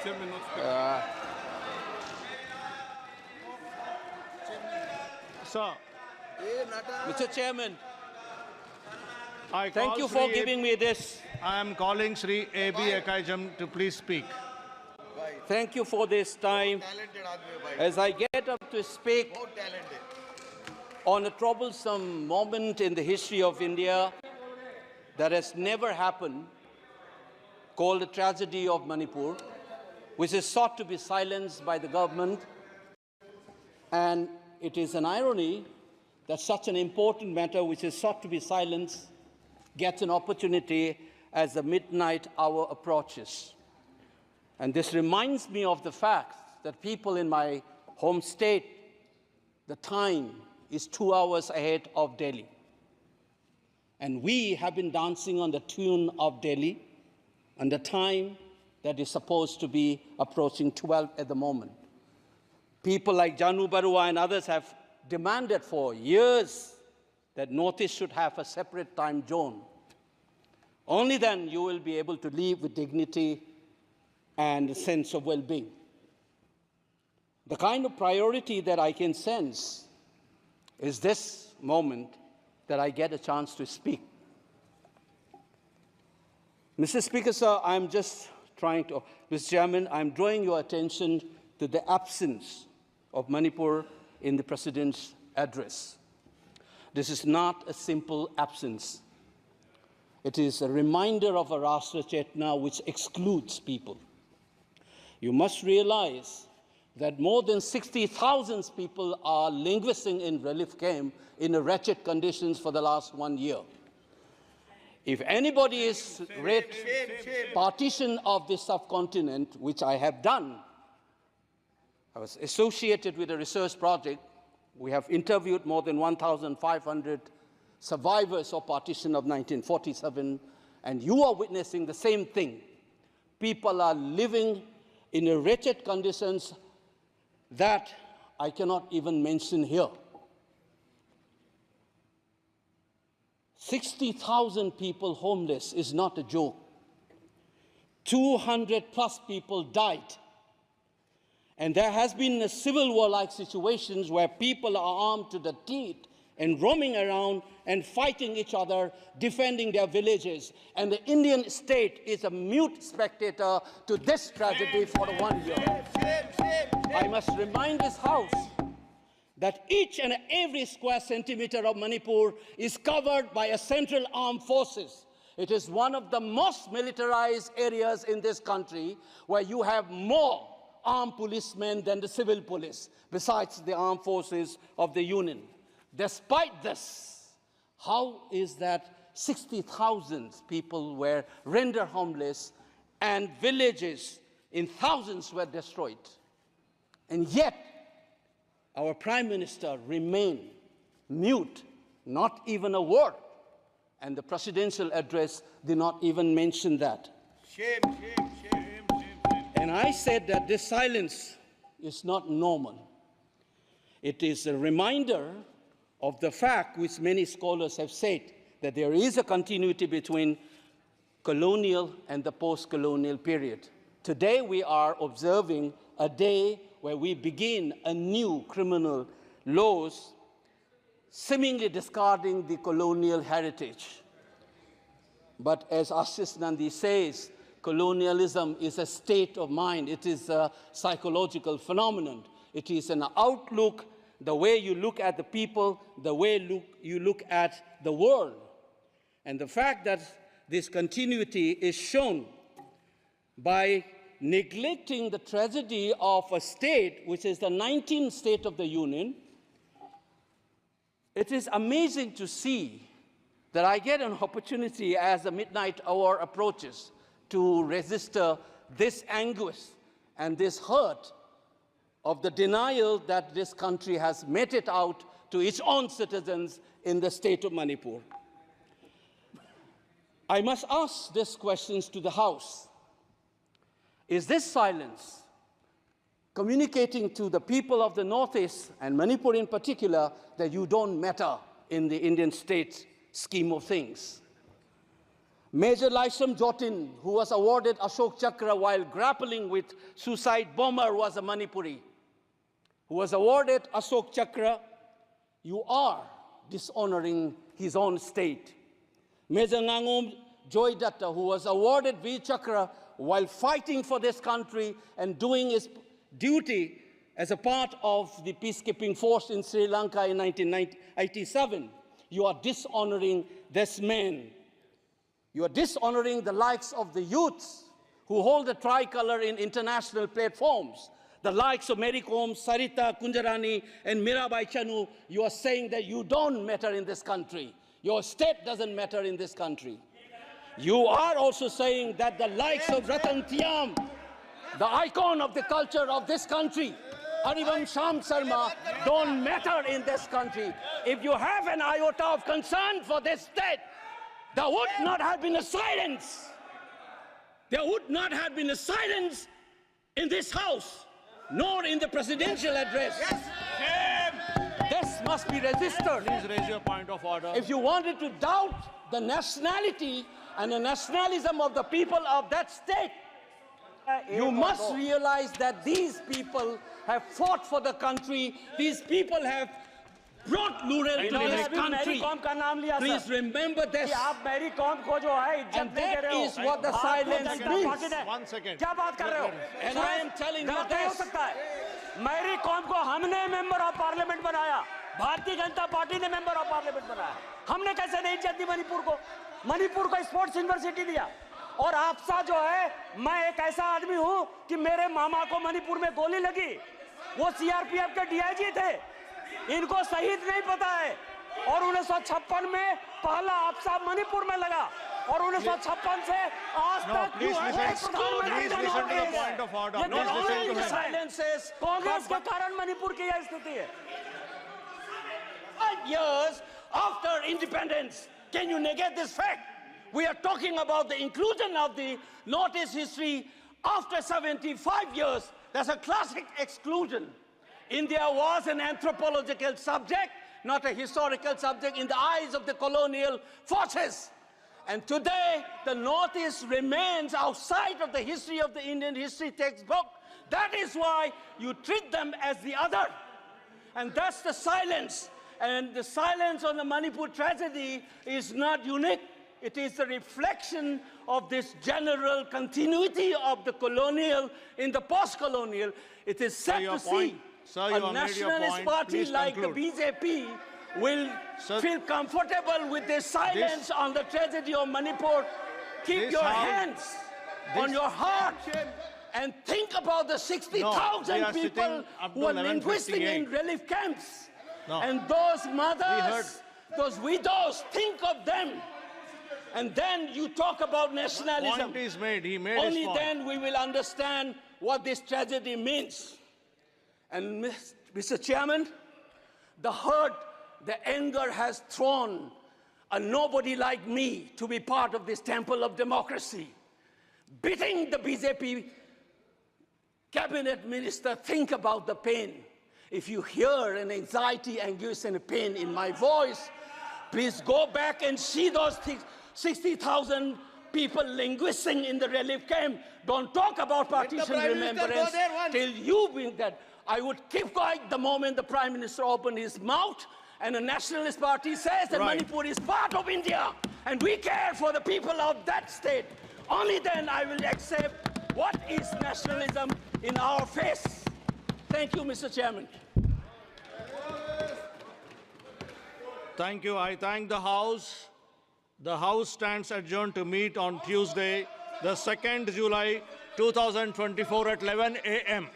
Chairman, not speaking. Sir, Mr. Chairman, I thank call you for Sri giving me this. I am calling Sri A.B. Ekajam to please speak. Thank you for this time as I get up to speak on a troublesome moment in the history of India that has never happened, called the tragedy of Manipur, which is sought to be silenced by the government. And it is an irony that such an important matter which is sought to be silenced gets an opportunity as the midnight hour approaches. And this reminds me of the fact that people in my home state, the time is 2 hours ahead of Delhi. And we have been dancing on the tune of Delhi and the time that is supposed to be approaching 12 at the moment. People like Janu Barua and others have demanded for years that Northeast should have a separate time zone. Only then you will be able to live with dignity and a sense of well-being. The kind of priority that I can sense is this moment that I get a chance to speak. Mr. Speaker, sir, I'm just trying to, Mr. Chairman, I'm drawing your attention to the absence of Manipur in the President's address. This is not a simple absence. It is a reminder of a Rashtra Chetna which excludes people. You must realize that more than 60,000 people are languishing in relief camp in wretched conditions for the last 1 year. If anybody is read partition of this subcontinent, which I have done, I was associated with a research project. We have interviewed more than 1,500 survivors of partition of 1947, and you are witnessing the same thing. People are living in wretched conditions that I cannot even mention here. 60,000 people homeless is not a joke. 200 plus people died. And there has been a civil war-like situations where people are armed to the teeth and roaming around and fighting each other, defending their villages. And the Indian state is a mute spectator to this tragedy for 1 year. I must remind this House that each and every square centimeter of Manipur is covered by a central armed forces. It is one of the most militarized areas in this country where you have more armed policemen than the civil police, besides the armed forces of the Union. Despite this, how is that 60,000 people were rendered homeless and villages in thousands were destroyed? And yet, our Prime Minister remained mute, not even a word. And the presidential address did not even mention that. Shame, shame, shame. And I said that this silence is not normal. It is a reminder of the fact which many scholars have said, that there is a continuity between colonial and the post-colonial period. Today we are observing a day where we begin a new criminal laws, seemingly discarding the colonial heritage. But as Ashish Nandi says, colonialism is a state of mind. It is a psychological phenomenon. It is an outlook, the way you look at the people, the way you look at the world. And the fact that this continuity is shown by neglecting the tragedy of a state, which is the 19th state of the Union. It is amazing to see that I get an opportunity as the midnight hour approaches to register this anguish and this hurt of the denial that this country has meted out to its own citizens in the state of Manipur. I must ask these questions to the House. Is this silence communicating to the people of the Northeast, and Manipur in particular, that you don't matter in the Indian state scheme of things? Major Laisam Jotin, who was awarded Ashok Chakra while grappling with suicide bomber, was a Manipuri, who was awarded Ashok Chakra. You are dishonoring his own state. Major Ngangom Joy Datta, who was awarded Veer Chakra while fighting for this country and doing his duty as a part of the peacekeeping force in Sri Lanka in 1987. You are dishonoring this man. You are dishonoring the likes of the youths who hold the tricolor in international platforms. The likes of Mary Kom, Sarita Kunjarani, and Mirabai Chanu. You are saying that you don't matter in this country. Your state doesn't matter in this country. You are also saying that the likes of Ratan Tiam, the icon of the culture of this country, Harivam Sham Sarma, don't matter in this country. If you have an iota of concern for this state, there would not have been a silence. There would not have been a silence in this house, nor in the presidential address. This must be registered. Please raise your point of order. If you wanted to doubt the nationality and the nationalism of the people of that state, you must realize that these people have fought for the country. These people have brought Lural to this country. Please remember this. And that is what the silence means. 1 second. And I am telling you this. Mary Kom को हमने member of parliament बनाया, Bharatiya Janata party ने member of parliament बनाया। हमने कैसे नहीं इज्जत दी मणिपुर को स्पोर्ट्स यूनिवर्सिटी दिया। और आपसा जो है, मैं एक ऐसा आदमी हूं कि मेरे मामा को मणिपुर में गोली लगी, वो सीआरपीएफ के डीआईजी थे, इनको शहीद नहीं पता है। और 1956 में पहला आपसा मणिपुर में लगा, और 1956 से आज तक कांग्रेस के कारण मणिपुर की यह स्थिति है। 5 years after independence, can you negate this fact? We are talking about the inclusion of the Northeast history after 75 years. That's a classic exclusion. India was an anthropological subject, not a historical subject in the eyes of the colonial forces. And today, the Northeast remains outside of the history of the Indian history textbook. That is why you treat them as the other. And that's the silence. And the silence on the Manipur tragedy is not unique. It is a reflection of this general continuity of the colonial in the post-colonial. It is sad to see a nationalist party like the BJP will feel comfortable with this silence on the tragedy of Manipur. Keep your hands on your heart and think about the 60,000 people who are linguistic in relief camps. And those mothers, those widows, think of them. And then you talk about nationalism. Point is made. He made Only his point. then we will understand what this tragedy means. And Mr. Chairman, the hurt, the anger has thrown a nobody like me to be part of this temple of democracy. Beating the BJP cabinet minister, think about the pain. If you hear an anxiety, anguish, and a pain in my voice, please go back and see those 60,000 people linguisting in the relief camp. Don't talk about partition remembrance till you bring that. I would keep quiet the moment the Prime Minister opened his mouth and the Nationalist Party says that Manipur is part of India and we care for the people of that state. Only then I will accept what is nationalism in our face. Thank you, Mr. Chairman. Thank you. I thank the House. The House stands adjourned to meet on Tuesday, the 2nd July 2024 at 11 a.m.